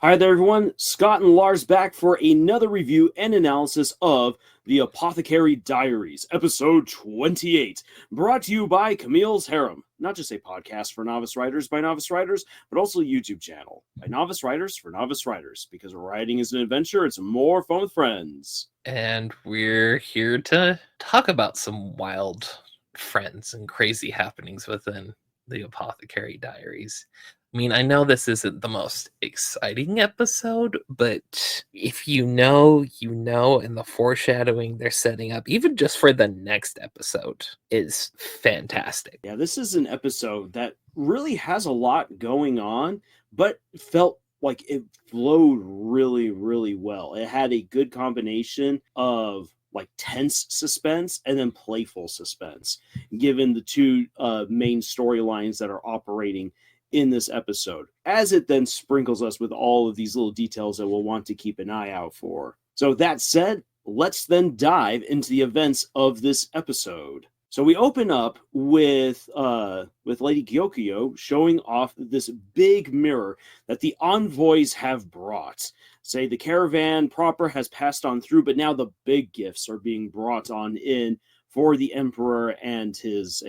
Hi there, everyone. Scott and Lars back for another review and analysis of the Apothecary Diaries, episode 28, brought to you by Camille's Harem. Not just a podcast for novice writers by novice writers, but also a YouTube channel by novice writers for novice writers. Because writing is an adventure, it's more fun with friends. And we're here to talk about some wild friends and crazy happenings within the Apothecary Diaries. I mean, I know this isn't the most exciting episode, but if you know, and the foreshadowing they're setting up, even just for the next episode, is fantastic. Yeah, this is an episode that really has a lot going on, but felt like it flowed really, really well. It had a good combination of like tense suspense and then playful suspense, given the two main storylines that are operating in this episode, as it then sprinkles us with all of these little details that we'll want to keep an eye out for. So that said, let's then dive into the events of this episode. So we open up with Lady Gyokyo showing off this big mirror that the envoys have brought. Say the caravan proper has passed on through, but now the big gifts are being brought on in for the emperor and his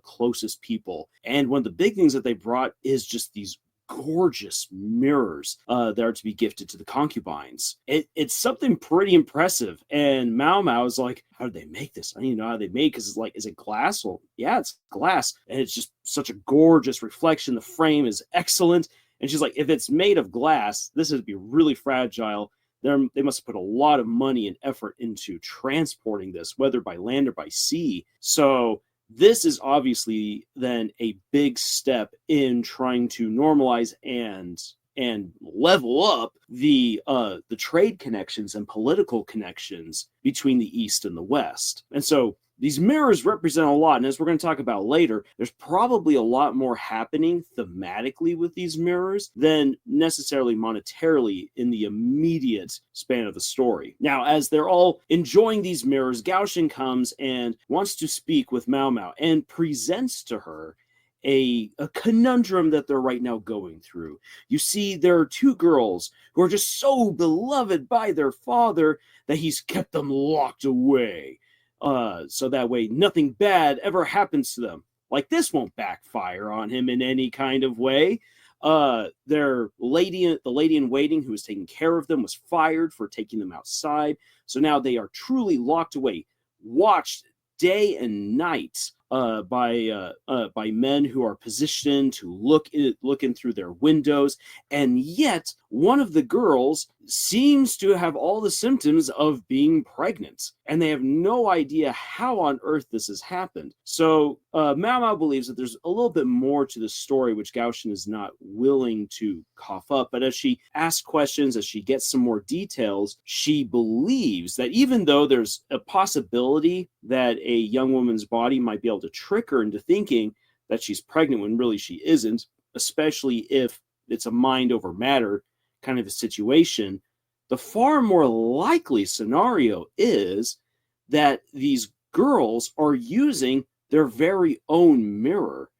closest people. And one of the big things that they brought is just these gorgeous mirrors that are to be gifted to the concubines. It's something pretty impressive. And Mao Mao is like, how did they make this? I don't even know how they made it, because it's like, is it glass? Well, yeah, it's glass. And it's just such a gorgeous reflection. The frame is excellent. And she's like, if it's made of glass, this would be really fragile. They must have put a lot of money and effort into transporting this, whether by land or by sea. So this is obviously then a big step in trying to normalize and level up the trade connections and political connections between the East and the West. And so these mirrors represent a lot, and as we're going to talk about later, there's probably a lot more happening thematically with these mirrors than necessarily monetarily in the immediate span of the story. Now, as they're all enjoying these mirrors, Gaoshin comes and wants to speak with Mao Mao and presents to her a conundrum that they're right now going through. You see, there are two girls who are just so beloved by their father that he's kept them locked away. So that way nothing bad ever happens to them. Like this won't backfire on him in any kind of way. The lady in waiting who was taking care of them was fired for taking them outside. So now they are truly locked away, watched day and night by men who are positioned to look in through their windows. And yet one of the girls seems to have all the symptoms of being pregnant, and they have no idea how on earth this has happened. So Mao Mao believes that there's a little bit more to the story, which Gaoshin is not willing to cough up. But as she asks questions, as she gets some more details, she believes that even though there's a possibility that a young woman's body might be able to trick her into thinking that she's pregnant when really she isn't, especially if it's a mind over matter kind of a situation, the far more likely scenario is that these girls are using their very own mirror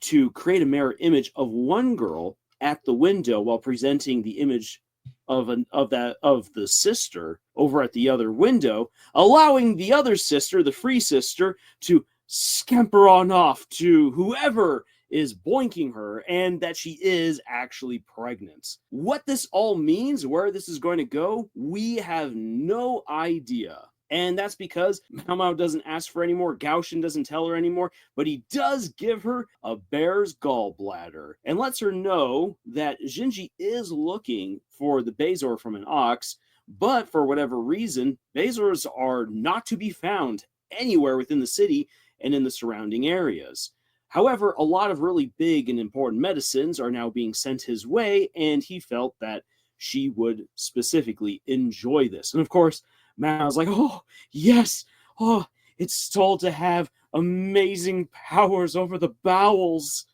to create a mirror image of one girl at the window while presenting the image of the sister over at the other window, allowing the other sister, the free sister, to scamper on off to whoever is boinking her, and that she is actually pregnant. What this all means, where this is going to go, we have no idea. And that's because Mao Mao doesn't ask for any more, Gaoshin doesn't tell her anymore, but he does give her a bear's gallbladder and lets her know that Jinshi is looking for the bezoar from an ox, but for whatever reason, bezoars are not to be found anywhere within the city and in the surrounding areas. However, a lot of really big and important medicines are now being sent his way, and he felt that she would specifically enjoy this. And of course, Mao's like, oh, yes, oh, it's told to have amazing powers over the bowels.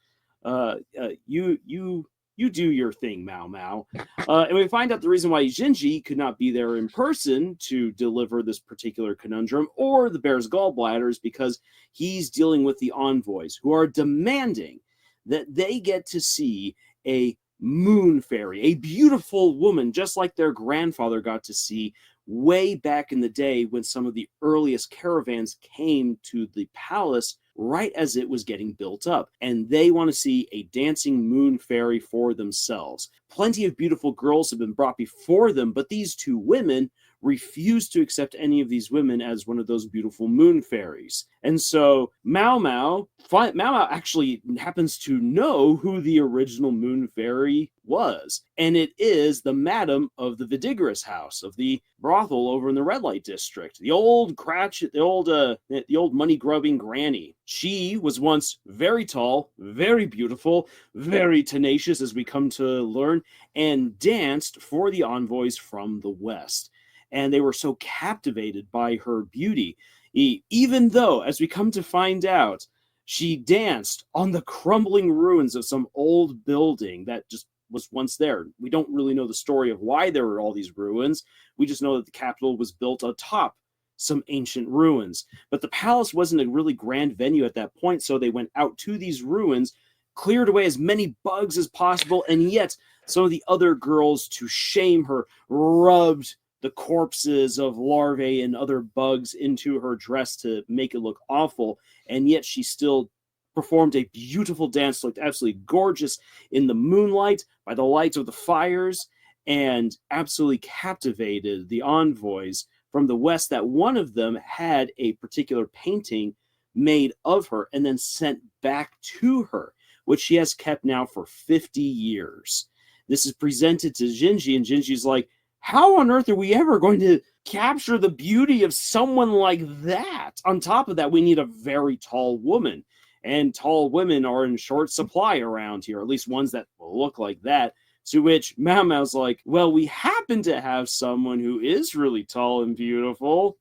You do your thing, Mao Mao. And we find out the reason why Jinshi could not be there in person to deliver this particular conundrum or the bear's gallbladder is because he's dealing with the envoys who are demanding that they get to see a moon fairy, a beautiful woman, just like their grandfather got to see way back in the day when some of the earliest caravans came to the palace right as it was getting built up. And they want to see a dancing moon fairy for themselves. Plenty of beautiful girls have been brought before them, but these two women refuse to accept any of these women as one of those beautiful moon fairies. And so Mao Mao actually happens to know who the original moon fairy was. And it is the madam of the Vidigerous house, of the brothel over in the red light district. The old Cratchit, the old money-grubbing granny. She was once very tall, very beautiful, very tenacious, as we come to learn, and danced for the envoys from the west. And they were so captivated by her beauty, even though, as we come to find out, she danced on the crumbling ruins of some old building that just was once there. We don't really know the story of why there were all these ruins. We just know that the capital was built atop some ancient ruins. But the palace wasn't a really grand venue at that point, so they went out to these ruins, cleared away as many bugs as possible, and yet some of the other girls, to shame her, rubbed the corpses of larvae and other bugs into her dress to make it look awful, and yet she still performed a beautiful dance, looked absolutely gorgeous in the moonlight, by the light of the fires, and absolutely captivated the envoys from the west, that one of them had a particular painting made of her and then sent back to her, which she has kept now for 50 years. This is presented to Jinshi, and Jinshi's like, how on earth are we ever going to capture the beauty of someone like that? On top of that, we need a very tall woman. And tall women are in short supply around here, at least ones that look like that. To which Mao Mao's like, well, we happen to have someone who is really tall and beautiful.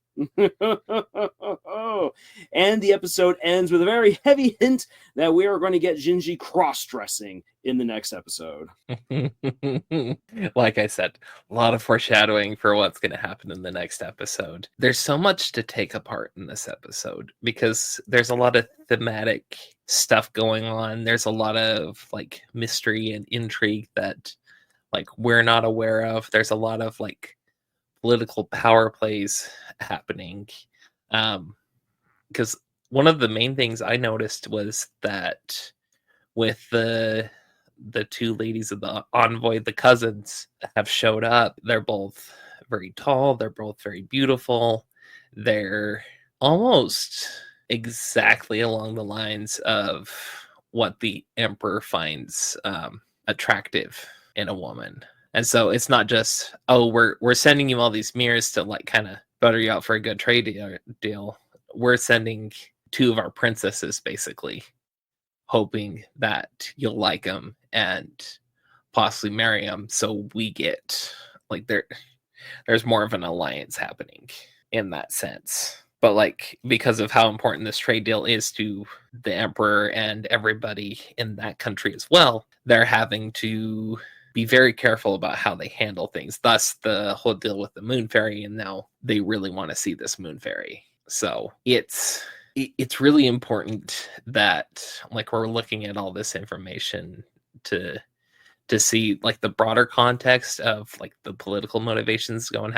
And the episode ends with a very heavy hint that we are going to get Jinshi cross-dressing in the next episode. Like I said, a lot of foreshadowing for what's going to happen in the next episode. There's so much to take apart in this episode because there's a lot of thematic stuff going on. There's a lot of like mystery and intrigue that like we're not aware of. There's a lot of like political power plays happening. Because one of the main things I noticed was that with the two ladies of the envoy, the cousins, have showed up. They're both very tall. They're both very beautiful. They're almost exactly along the lines of what the emperor finds attractive in a woman. And so it's not just, oh, we're sending you all these mirrors to like kind of butter you out for a good trade deal. We're sending two of our princesses, basically, hoping that you'll like them and possibly marry them. So we get like there's more of an alliance happening in that sense. But like because of how important this trade deal is to the emperor and everybody in that country as well, they're having to be very careful about how they handle things. Thus the whole deal with the moon fairy, and now they really want to see this moon fairy. So it's really important that like we're looking at all this information to see like the broader context of like the political motivations going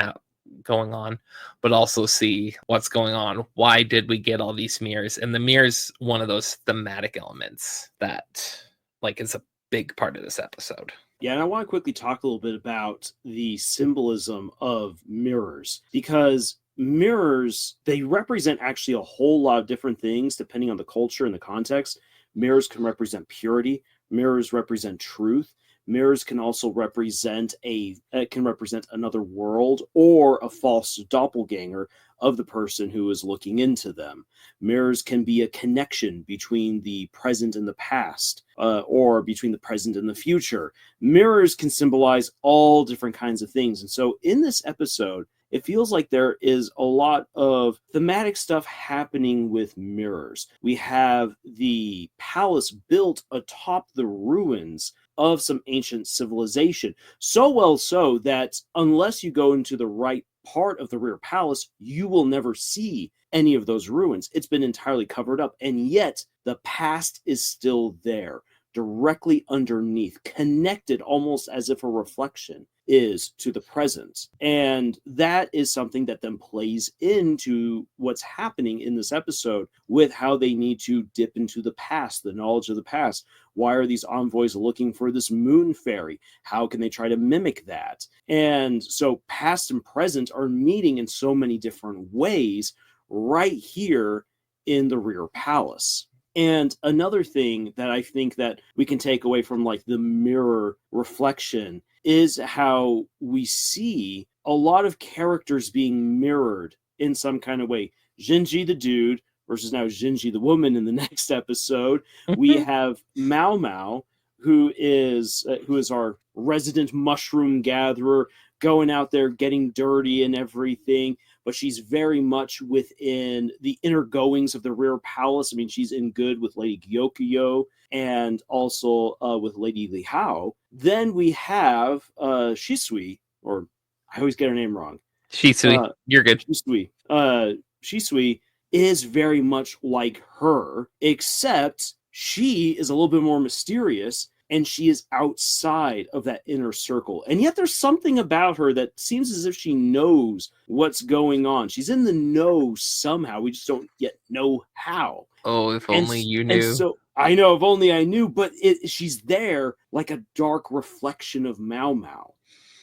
on, but also see what's going on. Why did we get all these mirrors? And the mirrors, one of those thematic elements that like is a big part of this episode. Yeah, and I want to quickly talk a little bit about the symbolism of mirrors, because mirrors, they represent actually a whole lot of different things depending on the culture and the context. Mirrors can represent purity. Mirrors represent truth. Mirrors can also represent another world or a false doppelganger of the person who is looking into them. Mirrors can be a connection between the present and the past, or between the present and the future. Mirrors can symbolize all different kinds of things. And so in this episode, it feels like there is a lot of thematic stuff happening with mirrors. We have the palace built atop the ruins of some ancient civilization. So well so that unless you go into the right part of the rear palace, you will never see any of those ruins. It's been entirely covered up, and yet the past is still there. directly underneath, connected almost as if a reflection is to the present. And that is something that then plays into what's happening in this episode with how they need to dip into the past, the knowledge of the past. Why are these envoys looking for this moon fairy? How can they try to mimic that? And so past and present are meeting in so many different ways right here in the rear palace. And another thing that I think that we can take away from like the mirror reflection is how we see a lot of characters being mirrored in some kind of way. Jinshi the dude versus now Jinshi the woman in the next episode. We have Mao Mao, who is our resident mushroom gatherer, going out there getting dirty and everything, but she's very much within the inner goings of the rear palace. I mean, she's in good with Lady Gyokyo and also with Lady Li Hao. Then we have Shisui, or I always get her name wrong. Shisui, you're good. Shisui. Shisui is very much like her, except she is a little bit more mysterious, and she is outside of that inner circle. And yet there's something about her that seems as if she knows what's going on. She's in the know somehow. We just don't yet know how. Oh, if only you knew. And so I know, if only I knew, but she's there like a dark reflection of Mao Mao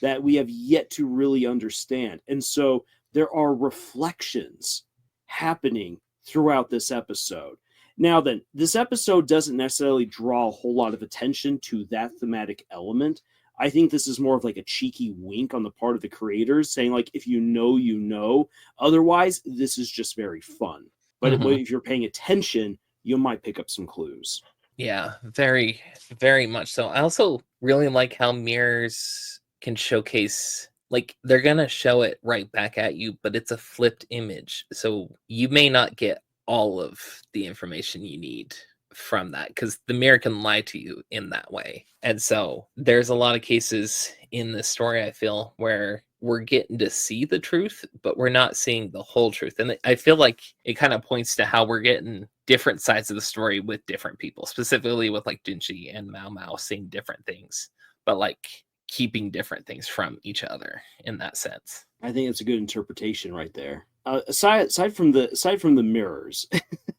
that we have yet to really understand. And so there are reflections happening throughout this episode. Now then, this episode doesn't necessarily draw a whole lot of attention to that thematic element. I think this is more of like a cheeky wink on the part of the creators, saying like, if you know, you know. Otherwise, this is just very fun. But if you're paying attention, you might pick up some clues. Yeah, very, very much so. I also really like how mirrors can showcase, like, they're going to show it right back at you, but it's a flipped image. So you may not get all of the information you need from that, because the mirror can lie to you in that way. And so there's a lot of cases in this story, I feel, where we're getting to see the truth, but we're not seeing the whole truth. And I feel like it kind of points to how we're getting different sides of the story with different people, specifically with like Jinshi and Mao Mao seeing different things, but like keeping different things from each other in that sense. I think it's a good interpretation right there. Aside from the mirrors,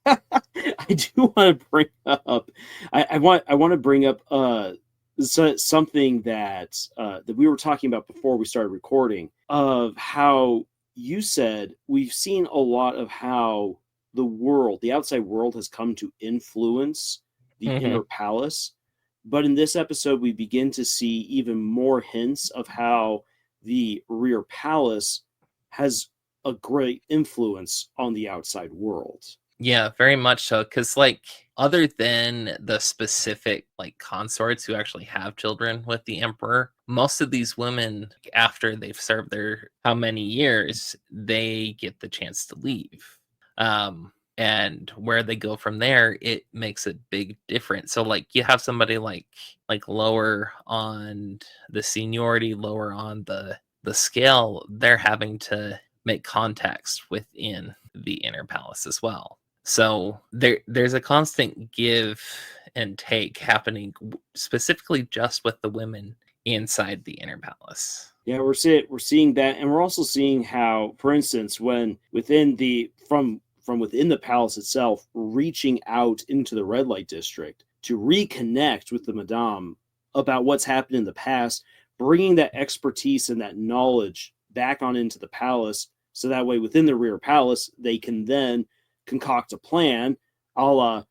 I do want to bring up. I want to bring up something that we were talking about before we started recording, of how you said we've seen a lot of how the outside world, has come to influence the inner palace. But in this episode, we begin to see even more hints of how the rear palace has a great influence on the outside world. Yeah, very much so. Because, like, other than the specific, like, consorts who actually have children with the emperor, most of these women, after they've served their how many years, they get the chance to leave. And where they go from there, it makes a big difference. So, like, you have somebody like lower on the seniority, lower on the scale, they're having to make contacts within the inner palace as well. So there's a constant give and take happening, specifically just with the women inside the inner palace. Yeah, we're seeing that, and we're also seeing how, for instance, when within from within the palace itself, reaching out into the red light district to reconnect with the Madame about what's happened in the past, bringing that expertise and that knowledge back on into the palace, so that way within the rear palace they can then concoct a plan, a la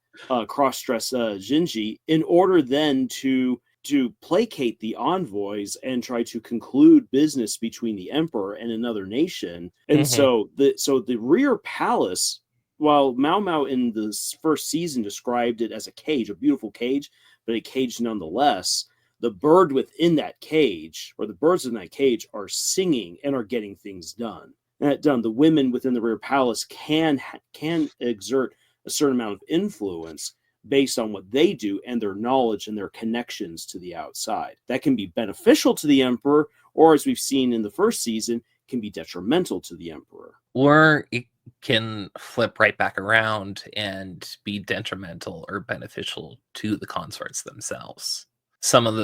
cross-dress Jinshi, in order then to placate the envoys and try to conclude business between the emperor and another nation. And so the rear palace, while Mao Mao in the first season described it as a cage, a beautiful cage, but a cage nonetheless, the bird within that cage, or the birds in that cage, are singing and are getting things done. The women within the rear palace can exert a certain amount of influence based on what they do and their knowledge and their connections to the outside. That can be beneficial to the emperor, or as we've seen in the first season, can be detrimental to the emperor. Or it can flip right back around and be detrimental or beneficial to the consorts themselves. Some of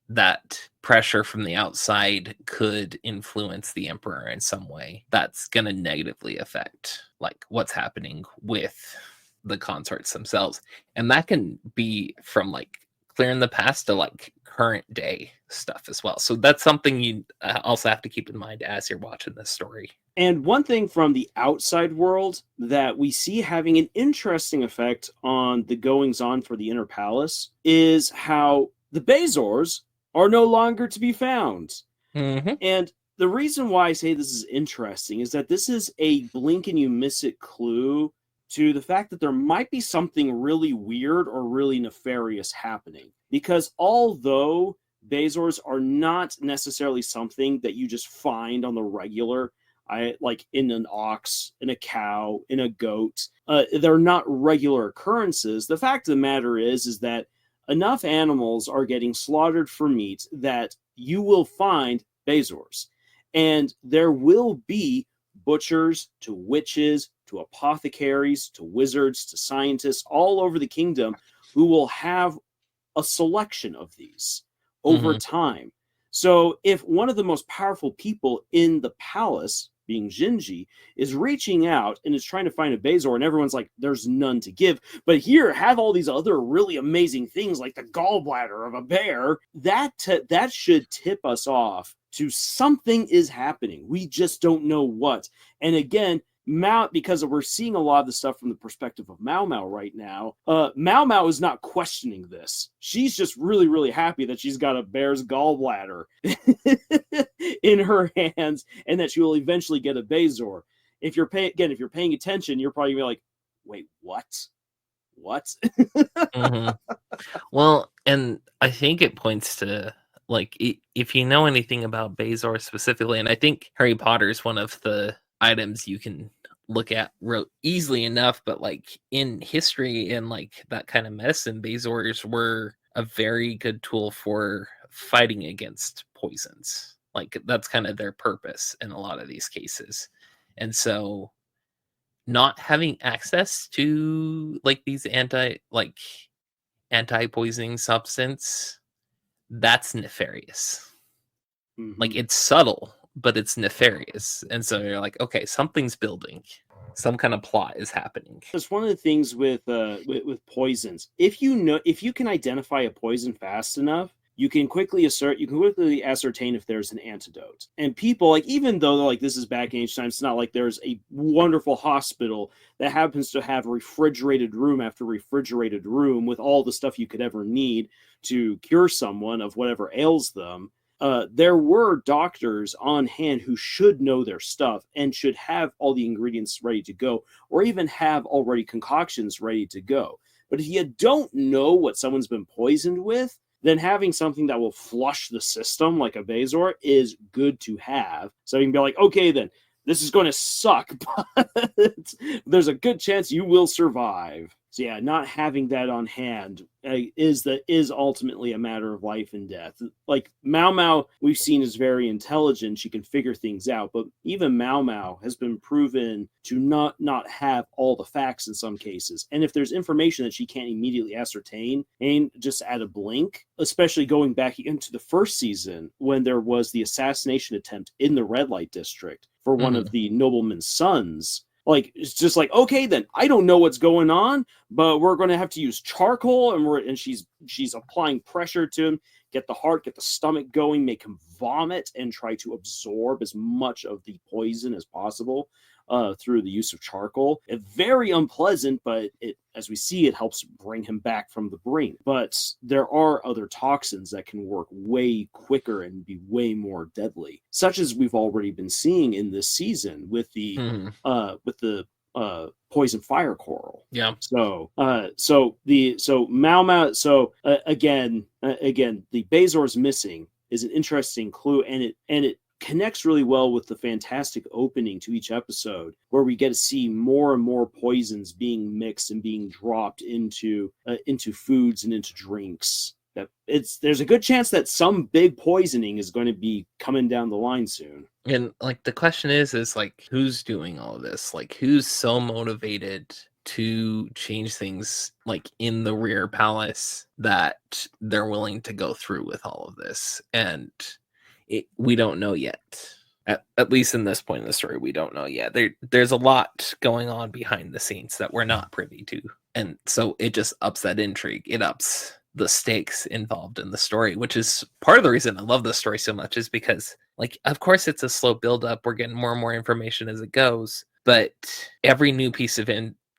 that pressure from the outside could influence the emperor in some way that's going to negatively affect like what's happening with the consorts themselves. And that can be from like clear in the past to like current day stuff as well. So that's something you also have to keep in mind as you're watching this story. And one thing from the outside world that we see having an interesting effect on the goings on for the Inner Palace is how the bezoars are no longer to be found. Mm-hmm. And the reason why I say this is interesting is that this is a blink and you miss it clue to the fact that there might be something really weird or really nefarious happening. Because although bezoars are not necessarily something that you just find on the regular, like in an ox, in a cow, in a goat, they're not regular occurrences. The fact of the matter is that enough animals are getting slaughtered for meat that you will find bezoars. And there will be butchers to witches to apothecaries to wizards to scientists all over the kingdom who will have a selection of these over time. So if one of the most powerful people in the palace, being Jinshi, is reaching out and is trying to find a bezoar, and everyone's like, there's none to give, but here, have all these other really amazing things like the gallbladder of a bear, that should tip us off to something is happening. We just don't know what. And again, Mao, because we're seeing a lot of the stuff from the perspective of Mao Mao right now, Mao Mao is not questioning this. She's just really, really happy that she's got a bear's gallbladder in her hands and that she will eventually get a bezoar. If you're paying attention, you're probably gonna be like, wait, what? What? Well, and I think it points to like if you know anything about bezoar specifically, and I think Harry Potter is one of the items you can look at real easily enough, but like in history and like that kind of medicine, bezoars were a very good tool for fighting against poisons. Like that's kind of their purpose in a lot of these cases. And so not having access to like these anti-poisoning substance, that's nefarious. Like it's subtle, but it's nefarious. And so you're like, okay, something's building. Some kind of plot is happening. That's one of the things with poisons. If you can identify a poison fast enough, you can quickly ascertain if there's an antidote. And people, like, even though like this is back in ancient times, it's not like there's a wonderful hospital that happens to have refrigerated room after refrigerated room with all the stuff you could ever need to cure someone of whatever ails them. There were doctors on hand who should know their stuff and should have all the ingredients ready to go, or even have already concoctions ready to go. But if you don't know what someone's been poisoned with, then having something that will flush the system like a bezoar is good to have. So you can be like, okay, then this is going to suck, but there's a good chance you will survive. So yeah, not having that on hand is ultimately a matter of life and death. Like Mao Mao, we've seen is very intelligent; she can figure things out. But even Mao Mao has been proven to not have all the facts in some cases. And if there's information that she can't immediately ascertain, and just at a blink, especially going back into the first season when there was the assassination attempt in the red light district for one of the nobleman's sons. Like, it's just like, okay, then I don't know what's going on, but we're going to have to use charcoal, and she's applying pressure to him, get the heart, get the stomach going, make him vomit, and try to absorb as much of the poison as possible through the use of charcoal. Very unpleasant, but as we see, it helps bring him back from the brink. But there are other toxins that can work way quicker and be way more deadly, such as we've already been seeing in this season with the poison fire coral. Yeah. So Mao Mao. So again, the bezoar's missing is an interesting clue, and it connects really well with the fantastic opening to each episode, where we get to see more and more poisons being mixed and being dropped into foods and into drinks There's a good chance that some big poisoning is going to be coming down the line soon. And like the question is like, who's doing all of this? Like, who's so motivated to change things like in the rear palace that they're willing to go through with all of this? And we don't know yet. At least in this point in the story, we don't know yet. There's a lot going on behind the scenes that we're not privy to. And so it just ups that intrigue. It ups the stakes involved in the story, which is part of the reason I love this story so much, is because, like, of course it's a slow build up. We're getting more and more information as it goes, but every new piece of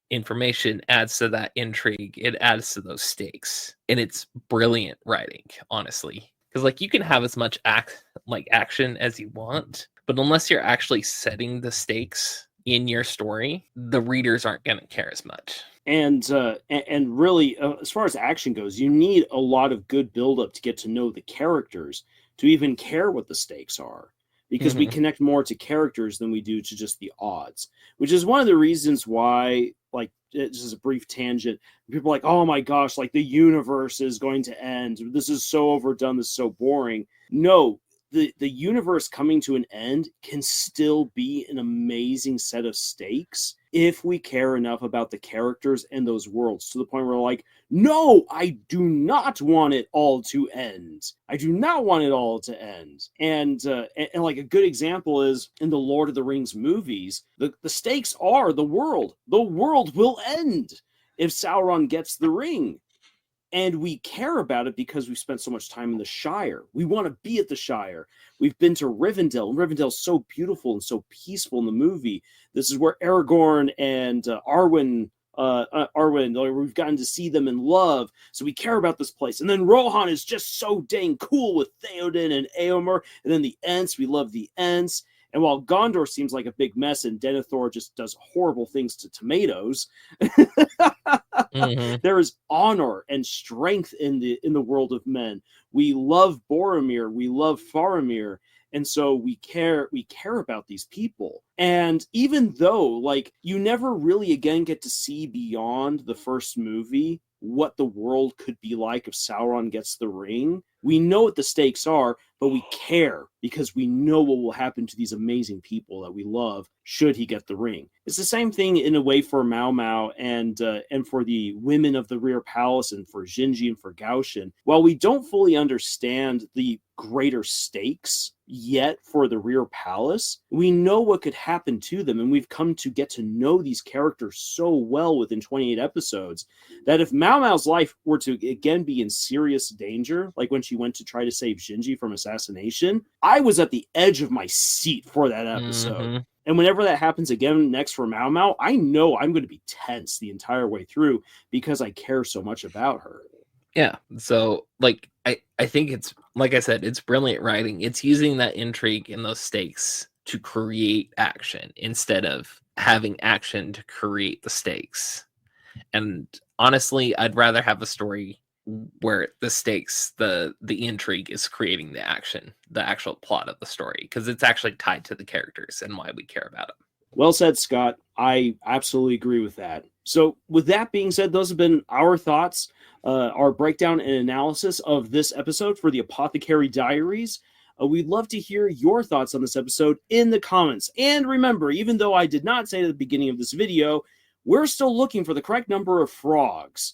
information adds to that intrigue. It adds to those stakes, and it's brilliant writing, honestly. Because like you can have as much action as you want, but unless you're actually setting the stakes in your story, the readers aren't going to care as much. And really, as far as action goes, you need a lot of good buildup to get to know the characters to even care what the stakes are, because we connect more to characters than we do to just the odds, which is one of the reasons why, like, this is a brief tangent. People are like, oh my gosh, like the universe is going to end. This is so overdone. This is so boring. No, the universe coming to an end can still be an amazing set of stakes if we care enough about the characters and those worlds, to the point where we're like, no, I do not want it all to end. I do not want it all to end. And like a good example is in the Lord of the Rings movies, the stakes are the world. The world will end if Sauron gets the ring. And we care about it because we've spent so much time in the Shire. We want to be at the Shire. We've been to Rivendell, and Rivendell's so beautiful and so peaceful in the movie. This is where Aragorn and Arwen, we've gotten to see them in love. So we care about this place. And then Rohan is just so dang cool with Theoden and Eomer. And then the Ents, we love the Ents. And while Gondor seems like a big mess and Denethor just does horrible things to tomatoes, there is honor and strength in the world of men. We love Boromir, we love Faramir, and so we care about these people. And even though, like, you never really again get to see beyond the first movie what the world could be like if Sauron gets the ring, we know what the stakes are, but we care because we know what will happen to these amazing people that we love should he get the ring. It's the same thing in a way for Mau Mau and for the women of the rear palace and for Jinshi and for Gaoshin. While we don't fully understand the greater stakes yet for the rear palace, we know what could happen to them, and we've come to get to know these characters so well within 28 episodes that if Mau Mau's life were to again be in serious danger, like when she went to try to save Jinshi from assassination, I was at the edge of my seat for that episode. And whenever that happens again next for Mau Mau, I know I'm going to be tense the entire way through because I care so much about her. Yeah. So, like, I think it's, like I said, it's brilliant writing. It's using that intrigue and those stakes to create action instead of having action to create the stakes. And honestly, I'd rather have a story where the stakes, the intrigue is creating the action, the actual plot of the story, because it's actually tied to the characters and why we care about it. Well said, Scott. I absolutely agree with that. So with that being said, those have been our thoughts, our breakdown and analysis of this episode for the Apothecary Diaries. We'd love to hear your thoughts on this episode in the comments. And remember, even though I did not say at the beginning of this video, we're still looking for the correct number of frogs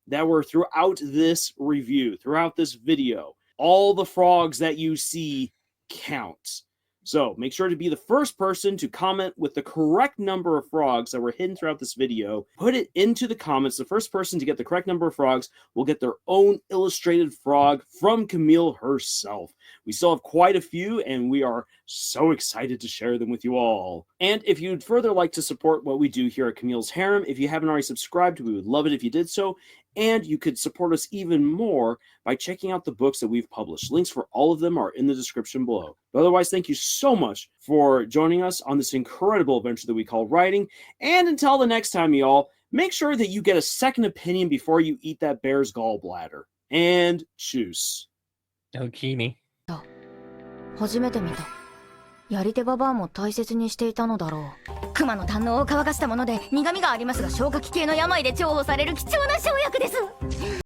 that were throughout this review, throughout this video. All the frogs that you see count. So make sure to be the first person to comment with the correct number of frogs that were hidden throughout this video. Put it into the comments. The first person to get the correct number of frogs will get their own illustrated frog from Camille herself. We still have quite a few, and we are so excited to share them with you all. And if you'd further like to support what we do here at Camille's Harem, if you haven't already subscribed, we would love it if you did so. And you could support us even more by checking out the books that we've published. Links for all of them are in the description below. But otherwise, thank you so much for joining us on this incredible adventure that we call writing. And until the next time, y'all, make sure that you get a second opinion before you eat that bear's gallbladder. And choose. Okini. 初めて見た。やり手ババアも大切にしていたのだろう。熊の胆のうを乾かしたもので苦味がありますが消化器系の病で重宝される貴重な生薬です。